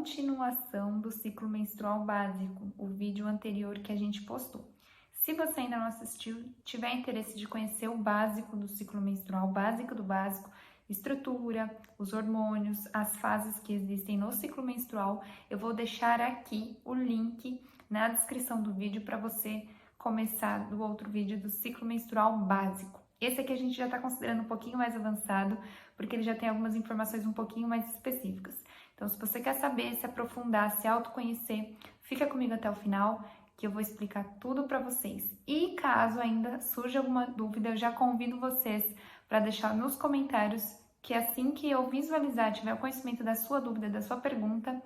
continuação do ciclo menstrual básico, o vídeo anterior que a gente postou. Se você ainda não assistiu, tiver interesse de conhecer o básico do ciclo menstrual, básico do básico, estrutura, os hormônios, as fases que existem no ciclo menstrual, eu vou deixar aqui o link na descrição do vídeo para você começar do outro vídeo do ciclo menstrual básico. Esse aqui a gente já está considerando um pouquinho mais avançado, porque ele já tem algumas informações um pouquinho mais específicas. Então, se você quer saber, se aprofundar, se autoconhecer, fica comigo até o final, que eu vou explicar tudo para vocês. E caso ainda surja alguma dúvida, eu já convido vocês para deixar nos comentários, que assim que eu visualizar, tiver o conhecimento da sua dúvida, da sua pergunta,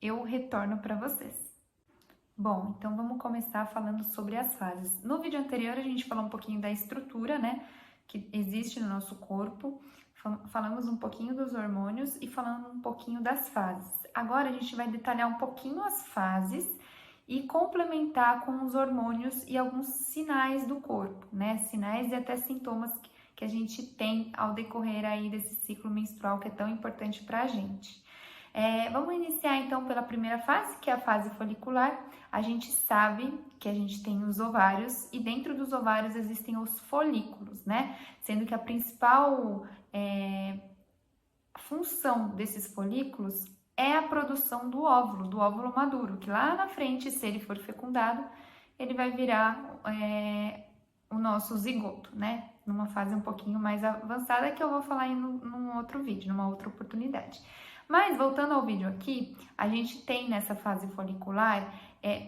eu retorno para vocês. Bom, então vamos começar falando sobre as fases. No vídeo anterior a gente falou um pouquinho da estrutura, né, que existe no nosso corpo, falamos um pouquinho dos hormônios e falando um pouquinho das fases. Agora a gente vai detalhar um pouquinho as fases e complementar com os hormônios e alguns sinais do corpo, né, sinais e até sintomas que a gente tem ao decorrer aí desse ciclo menstrual que é tão importante para a gente. Vamos iniciar então pela primeira fase, que é a fase folicular. A gente sabe que a gente tem os ovários e dentro dos ovários existem os folículos, né? Sendo que a principal função desses folículos é a produção do óvulo maduro, que lá na frente, se ele for fecundado, ele vai virar o nosso zigoto, né? Numa fase um pouquinho mais avançada que eu vou falar num outro vídeo, numa outra oportunidade. Mas, voltando ao vídeo aqui, a gente tem nessa fase folicular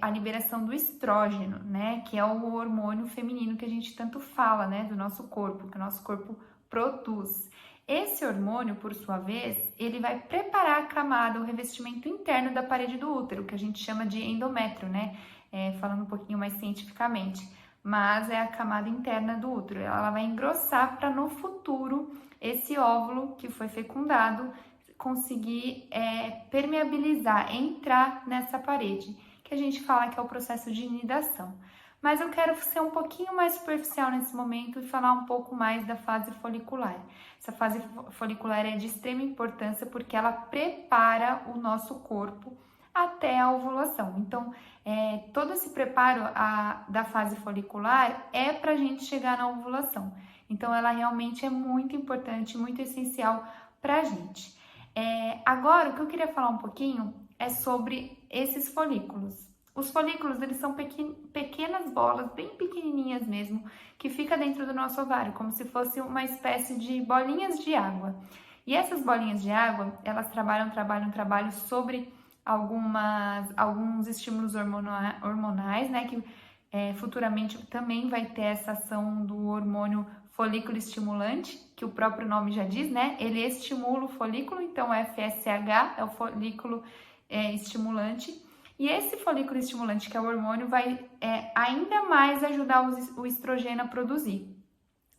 a liberação do estrógeno, né? Que é o hormônio feminino que a gente tanto fala, né? Do nosso corpo, que o nosso corpo produz. Esse hormônio, por sua vez, ele vai preparar a camada, o revestimento interno da parede do útero, que a gente chama de endométrio, né? Falando um pouquinho mais cientificamente. Mas é a camada interna do útero. Ela vai engrossar para no futuro esse óvulo que foi fecundado conseguir permeabilizar, entrar nessa parede, que a gente fala que é o processo de nidação. Mas eu quero ser um pouquinho mais superficial nesse momento e falar um pouco mais da fase folicular. Essa fase folicular é de extrema importância porque ela prepara o nosso corpo até a ovulação. Então, todo esse preparo da fase folicular é para a gente chegar na ovulação. Então, ela realmente é muito importante, muito essencial para a gente. Agora, o que eu queria falar um pouquinho é sobre esses folículos. Os folículos, eles são pequenas bolas, bem pequenininhas mesmo, que fica dentro do nosso ovário, como se fosse uma espécie de bolinhas de água. E essas bolinhas de água, elas trabalham sobre alguns estímulos hormonais, né, que futuramente também vai ter essa ação do hormônio folículo estimulante, que o próprio nome já diz, né? Ele estimula o folículo, então o FSH é o folículo estimulante. E esse folículo estimulante, que é o hormônio, vai ainda mais ajudar o estrogênio a produzir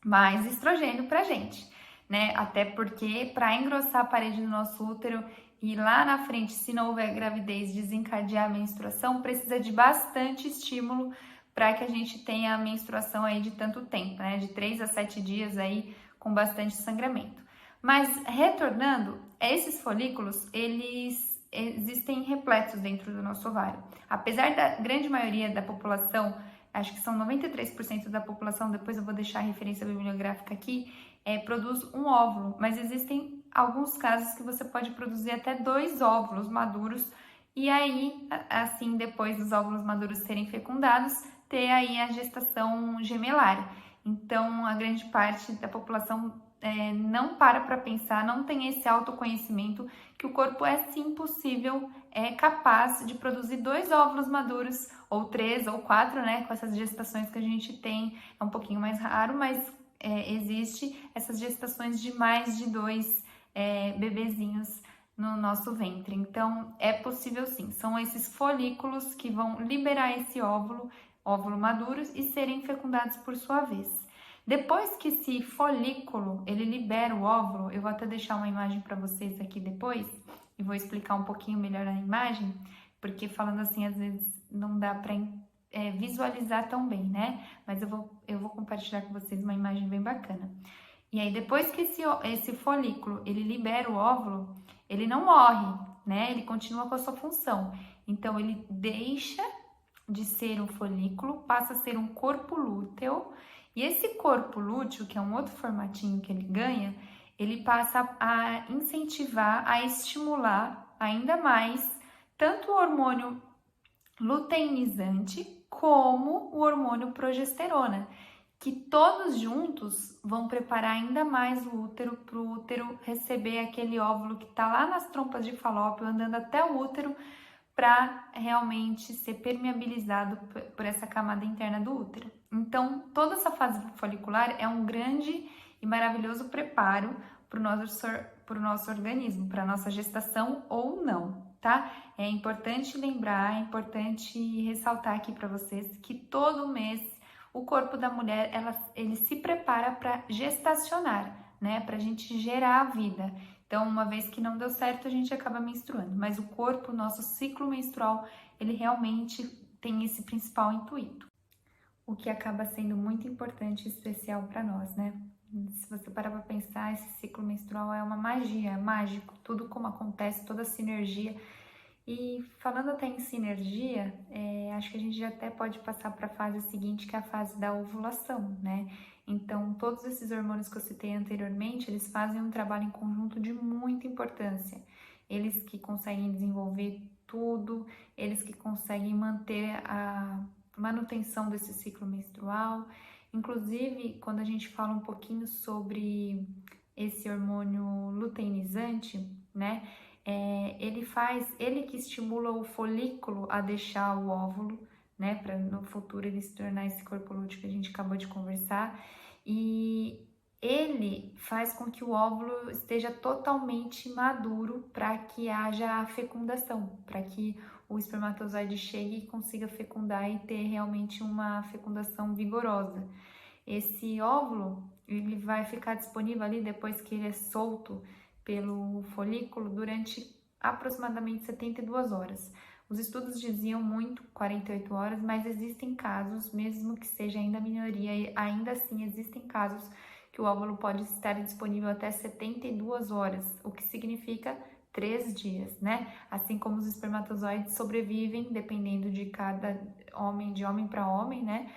mais estrogênio pra gente, né? Até porque para engrossar a parede do nosso útero e lá na frente, se não houver gravidez, desencadear a menstruação, precisa de bastante estímulo para que a gente tenha a menstruação aí de tanto tempo, né? De 3 a 7 dias aí com bastante sangramento. Mas retornando, esses folículos, eles existem repletos dentro do nosso ovário. Apesar da grande maioria da população, acho que são 93% da população, depois eu vou deixar a referência bibliográfica aqui, produz um óvulo, mas existem alguns casos que você pode produzir até 2 óvulos maduros e aí, assim, depois dos óvulos maduros serem fecundados, ter aí a gestação gemelar. Então, a grande parte da população não para pensar, não tem esse autoconhecimento que o corpo é sim possível, é capaz de produzir 2 óvulos maduros, ou 3 ou 4, né? Com essas gestações que a gente tem, é um pouquinho mais raro, mas existe essas gestações de mais de 2 bebezinhos no nosso ventre. Então, é possível sim. São esses folículos que vão liberar esse óvulo maduro e serem fecundados por sua vez. Depois que esse folículo, ele libera o óvulo, eu vou até deixar uma imagem para vocês aqui depois e vou explicar um pouquinho melhor a imagem, porque falando assim, às vezes não dá para visualizar tão bem, né? Mas eu vou compartilhar com vocês uma imagem bem bacana. E aí, depois que esse folículo, ele libera o óvulo, ele não morre, né? Ele continua com a sua função. Então, ele deixa de ser um folículo, passa a ser um corpo lúteo. E esse corpo lúteo, que é um outro formatinho que ele ganha, ele passa a incentivar, a estimular ainda mais tanto o hormônio luteinizante como o hormônio progesterona, que todos juntos vão preparar ainda mais o útero para o útero receber aquele óvulo que está lá nas trompas de Falópio, andando até o útero, para realmente ser permeabilizado por essa camada interna do útero. Então, toda essa fase folicular é um grande e maravilhoso preparo para o nosso organismo, para a nossa gestação ou não, tá? É importante lembrar, é importante ressaltar aqui para vocês que todo mês o corpo da mulher, ele se prepara para gestacionar, né? Para a gente gerar a vida. Então, uma vez que não deu certo, a gente acaba menstruando. Mas o corpo, o nosso ciclo menstrual, ele realmente tem esse principal intuito. O que acaba sendo muito importante e especial para nós, né? Se você parar para pensar, esse ciclo menstrual é uma magia, é mágico. Tudo como acontece, toda a sinergia. E falando até em sinergia, acho que a gente já até pode passar para a fase seguinte, que é a fase da ovulação, né? Então, todos esses hormônios que eu citei anteriormente, eles fazem um trabalho em conjunto de muita importância. Eles que conseguem desenvolver tudo, eles que conseguem manter a manutenção desse ciclo menstrual. Inclusive, quando a gente fala um pouquinho sobre esse hormônio luteinizante, né? Ele que estimula o folículo a deixar o óvulo, né, para no futuro ele se tornar esse corpo lúteo que a gente acabou de conversar, e ele faz com que o óvulo esteja totalmente maduro para que haja a fecundação, para que o espermatozoide chegue e consiga fecundar e ter realmente uma fecundação vigorosa. Esse óvulo, ele vai ficar disponível ali depois que ele é solto pelo folículo durante aproximadamente 72 horas. Os estudos diziam muito 48 horas, mas existem casos, mesmo que seja ainda minoria, ainda assim existem casos que o óvulo pode estar disponível até 72 horas, o que significa 3 dias, né? Assim como os espermatozoides sobrevivem, dependendo de cada homem, de homem para homem, né?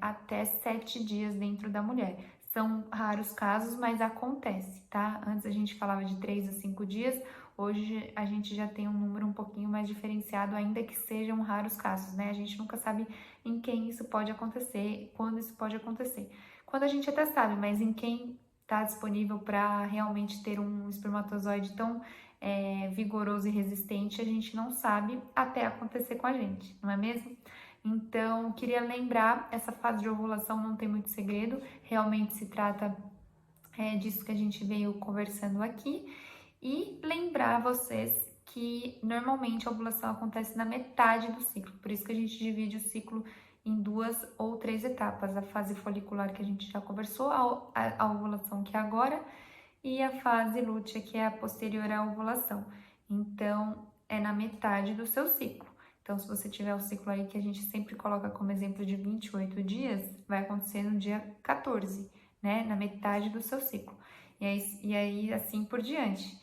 Até 7 dias dentro da mulher. São raros casos, mas acontece, tá? Antes a gente falava de 3 a 5 dias, hoje a gente já tem um número um pouquinho mais diferenciado, ainda que sejam raros casos, né? A gente nunca sabe em quem isso pode acontecer, quando isso pode acontecer. Quando a gente até sabe, mas em quem está disponível para realmente ter um espermatozoide tão vigoroso e resistente, a gente não sabe até acontecer com a gente, não é mesmo? Então, queria lembrar, essa fase de ovulação não tem muito segredo, realmente se trata disso que a gente veio conversando aqui, e lembrar vocês que normalmente a ovulação acontece na metade do ciclo, por isso que a gente divide o ciclo em 2 ou 3 etapas, a fase folicular que a gente já conversou, a ovulação que é agora, e a fase lútea que é a posterior à ovulação. Então, é na metade do seu ciclo. Então, se você tiver o ciclo aí que a gente sempre coloca como exemplo de 28 dias, vai acontecer no dia 14, né? Na metade do seu ciclo. E aí assim por diante.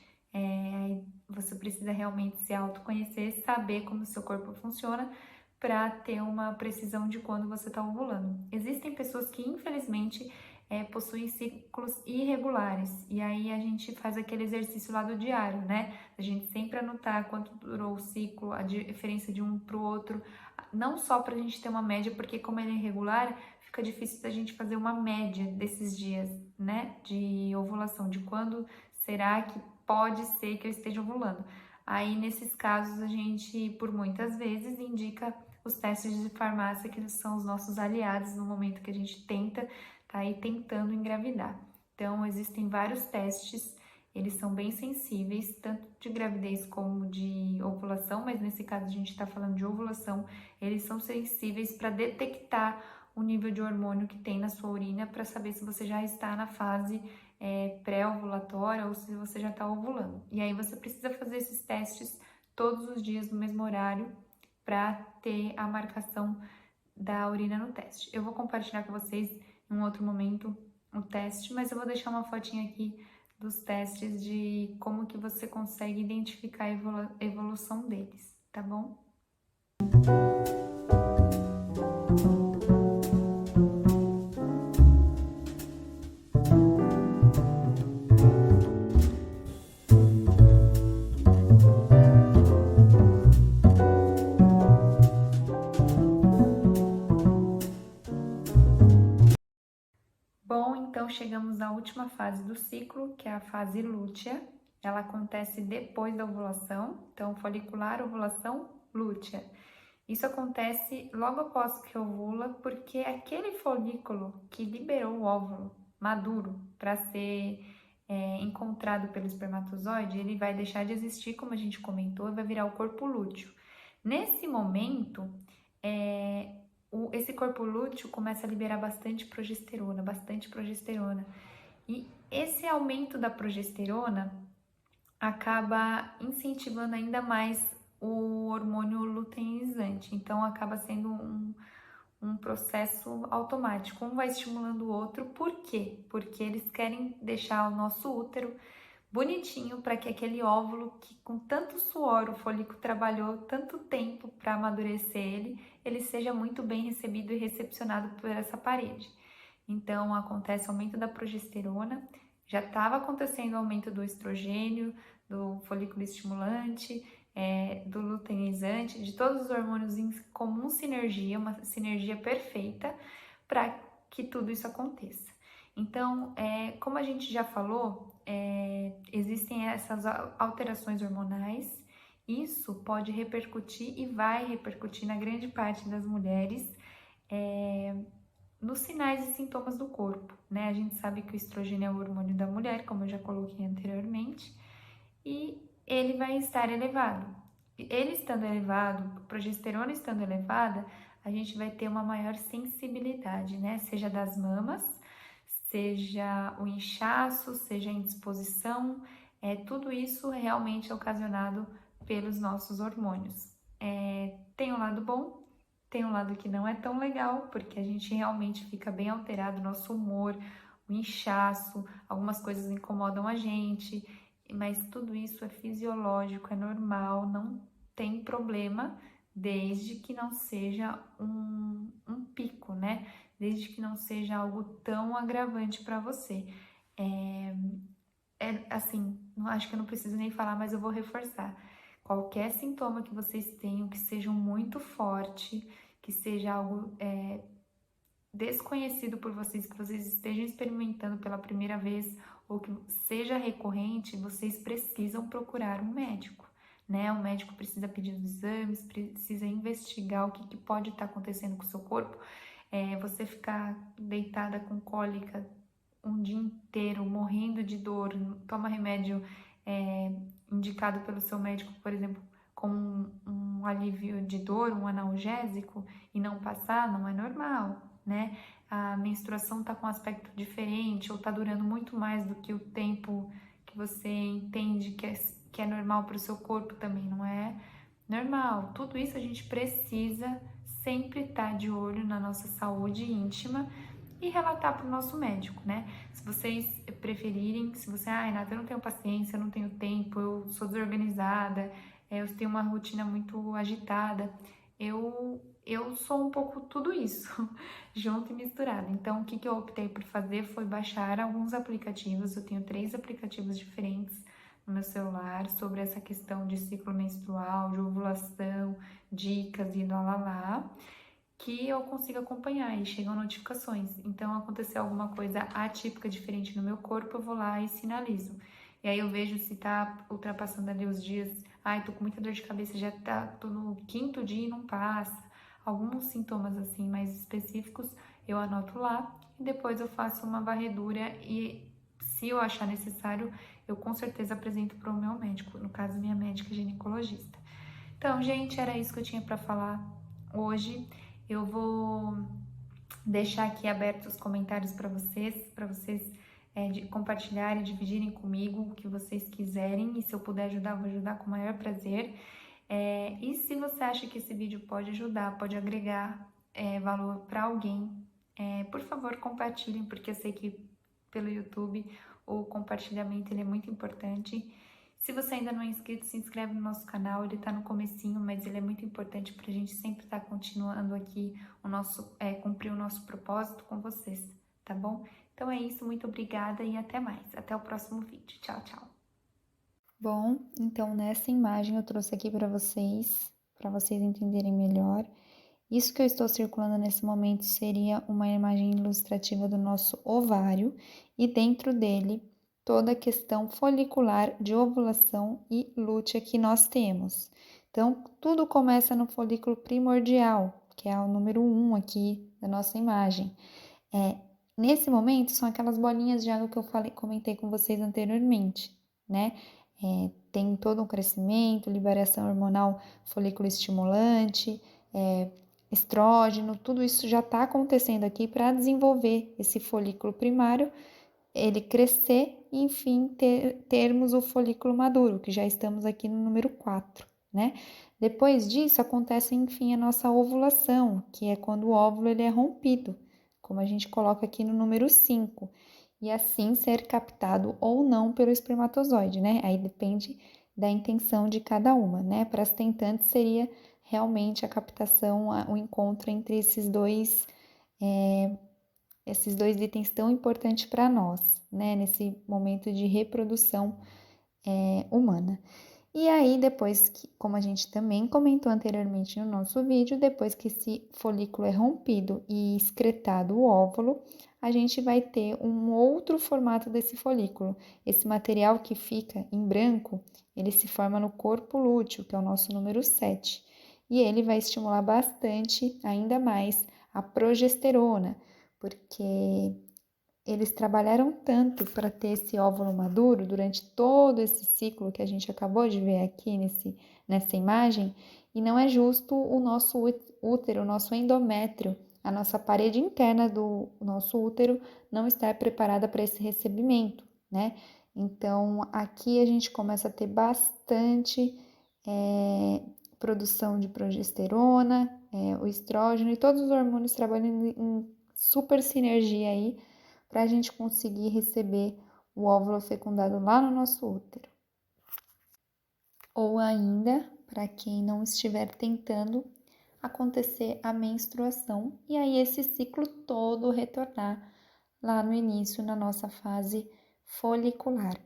Você precisa realmente se autoconhecer, saber como o seu corpo funciona para ter uma precisão de quando você está ovulando. Existem pessoas que, infelizmente, possuem ciclos irregulares, e aí a gente faz aquele exercício lá do diário, né? A gente sempre anotar quanto durou o ciclo, a diferença de um para o outro, não só para a gente ter uma média, porque como ele é irregular, fica difícil da gente fazer uma média desses dias, né? De ovulação, de quando será que pode ser que eu esteja ovulando. Aí, nesses casos, a gente, por muitas vezes, indica os testes de farmácia, que são os nossos aliados no momento que a gente tenta, tá aí tentando engravidar. Então, existem vários testes, eles são bem sensíveis, tanto de gravidez como de ovulação, mas nesse caso a gente está falando de ovulação, eles são sensíveis para detectar o nível de hormônio que tem na sua urina, para saber se você já está na fase pré-ovulatória ou se você já está ovulando. E aí você precisa fazer esses testes todos os dias no mesmo horário para ter a marcação da urina no teste. Eu vou compartilhar com vocês em um outro momento o teste, mas eu vou deixar uma fotinha aqui dos testes de como que você consegue identificar a evolução deles, tá bom? Bom, então chegamos à última fase do ciclo, que é a fase lútea. Ela acontece depois da ovulação, então folicular, ovulação, lútea. Isso acontece logo após que ovula, porque aquele folículo que liberou o óvulo maduro para ser encontrado pelo espermatozoide, ele vai deixar de existir, como a gente comentou, e vai virar o corpo lúteo. Nesse momento, esse corpo lúteo começa a liberar bastante progesterona. E esse aumento da progesterona acaba incentivando ainda mais o hormônio luteinizante. Então, acaba sendo um processo automático. Um vai estimulando o outro. Por quê? Porque eles querem deixar o nosso útero bonitinho para que aquele óvulo que com tanto suor o folículo trabalhou tanto tempo para amadurecer ele seja muito bem recebido e recepcionado por essa parede. Então acontece aumento da progesterona, já estava acontecendo o aumento do estrogênio, do folículo estimulante, do luteinizante, de todos os hormônios em comum sinergia, uma sinergia perfeita para que tudo isso aconteça. Então, como a gente já falou, existem essas alterações hormonais, isso pode repercutir e vai repercutir na grande parte das mulheres nos sinais e sintomas do corpo, né? A gente sabe que o estrogênio é o hormônio da mulher, como eu já coloquei anteriormente, e ele vai estar elevado. Ele estando elevado, a progesterona estando elevada, a gente vai ter uma maior sensibilidade, né? Seja das mamas, seja o inchaço, seja a indisposição, tudo isso realmente é ocasionado pelos nossos hormônios. Tem um lado bom, tem um lado que não é tão legal, porque a gente realmente fica bem alterado, nosso humor, o inchaço, algumas coisas incomodam a gente, mas tudo isso é fisiológico, é normal, não tem problema, desde que não seja um pico, né? Desde que não seja algo tão agravante para você. Assim, não acho que eu não preciso nem falar, mas eu vou reforçar. Qualquer sintoma que vocês tenham, que seja muito forte, que seja algo desconhecido por vocês, que vocês estejam experimentando pela primeira vez ou que seja recorrente, vocês precisam procurar um médico, né? O médico precisa pedir os exames, precisa investigar o que pode estar acontecendo com o seu corpo. Você ficar deitada com cólica um dia inteiro, morrendo de dor, toma remédio indicado pelo seu médico, por exemplo, com um alívio de dor, um analgésico, e não passar, não é normal, né? A menstruação tá com um aspecto diferente ou tá durando muito mais do que o tempo que você entende que é normal para o seu corpo, também não é normal. Tudo isso a gente precisa sempre estar de olho na nossa saúde íntima e relatar para o nosso médico, né? Se vocês preferirem, se você, Renata, eu não tenho paciência, eu não tenho tempo, eu sou desorganizada, eu tenho uma rotina muito agitada, eu sou um pouco tudo isso, junto e misturado. Então, o que eu optei por fazer foi baixar alguns aplicativos, eu tenho 3 aplicativos diferentes no meu celular sobre essa questão de ciclo menstrual, de ovulação, dicas e lá, que eu consigo acompanhar e chegam notificações. Então, aconteceu alguma coisa atípica, diferente no meu corpo, eu vou lá e sinalizo. E aí eu vejo se tá ultrapassando ali os dias, tô com muita dor de cabeça, tô no 5º dia e não passa. Alguns sintomas assim mais específicos, eu anoto lá e depois eu faço uma varredura e se eu achar necessário, eu com certeza apresento para o meu médico, no caso minha médica ginecologista. Então, gente, era isso que eu tinha para falar hoje. Eu vou deixar aqui abertos os comentários para vocês compartilharem, dividirem comigo o que vocês quiserem. E se eu puder ajudar, eu vou ajudar com o maior prazer. E se você acha que esse vídeo pode ajudar, pode agregar valor para alguém, por favor, compartilhem, porque eu sei que pelo YouTube o compartilhamento, ele é muito importante. Se você ainda não é inscrito, se inscreve no nosso canal, ele tá no comecinho, mas ele é muito importante pra gente sempre estar continuando aqui cumprir o nosso propósito com vocês, tá bom? Então é isso, muito obrigada e até mais. Até o próximo vídeo. Tchau, tchau. Bom, então nessa imagem eu trouxe aqui para vocês entenderem melhor. Isso que eu estou circulando nesse momento seria uma imagem ilustrativa do nosso ovário e dentro dele toda a questão folicular de ovulação e lútea que nós temos. Então, tudo começa no folículo primordial, que é o número 1 aqui da nossa imagem. Nesse momento, são aquelas bolinhas de água que eu comentei com vocês anteriormente, né? Tem todo um crescimento, liberação hormonal folículo estimulante, estrógeno, tudo isso já está acontecendo aqui para desenvolver esse folículo primário, ele crescer e, enfim, termos o folículo maduro, que já estamos aqui no número 4, né? Depois disso, acontece, enfim, a nossa ovulação, que é quando o óvulo ele é rompido, como a gente coloca aqui no número 5, e assim ser captado ou não pelo espermatozoide, né? Aí depende da intenção de cada uma, né? Para as tentantes seria realmente a captação, o encontro entre esses dois itens tão importantes para nós, né? Nesse momento de reprodução humana. E aí, depois que, como a gente também comentou anteriormente no nosso vídeo, depois que esse folículo é rompido e excretado o óvulo, a gente vai ter um outro formato desse folículo. Esse material que fica em branco, ele se forma no corpo lúteo, que é o nosso número 7. E ele vai estimular bastante, ainda mais, a progesterona, porque eles trabalharam tanto para ter esse óvulo maduro durante todo esse ciclo que a gente acabou de ver aqui nessa imagem, e não é justo o nosso útero, o nosso endométrio, a nossa parede interna do nosso útero não estar preparada para esse recebimento, né? Então, aqui a gente começa a ter bastante produção de progesterona, o estrógeno e todos os hormônios trabalhando em super sinergia aí, para a gente conseguir receber o óvulo fecundado lá no nosso útero. Ou ainda, para quem não estiver tentando, acontecer a menstruação e aí esse ciclo todo retornar lá no início, na nossa fase folicular.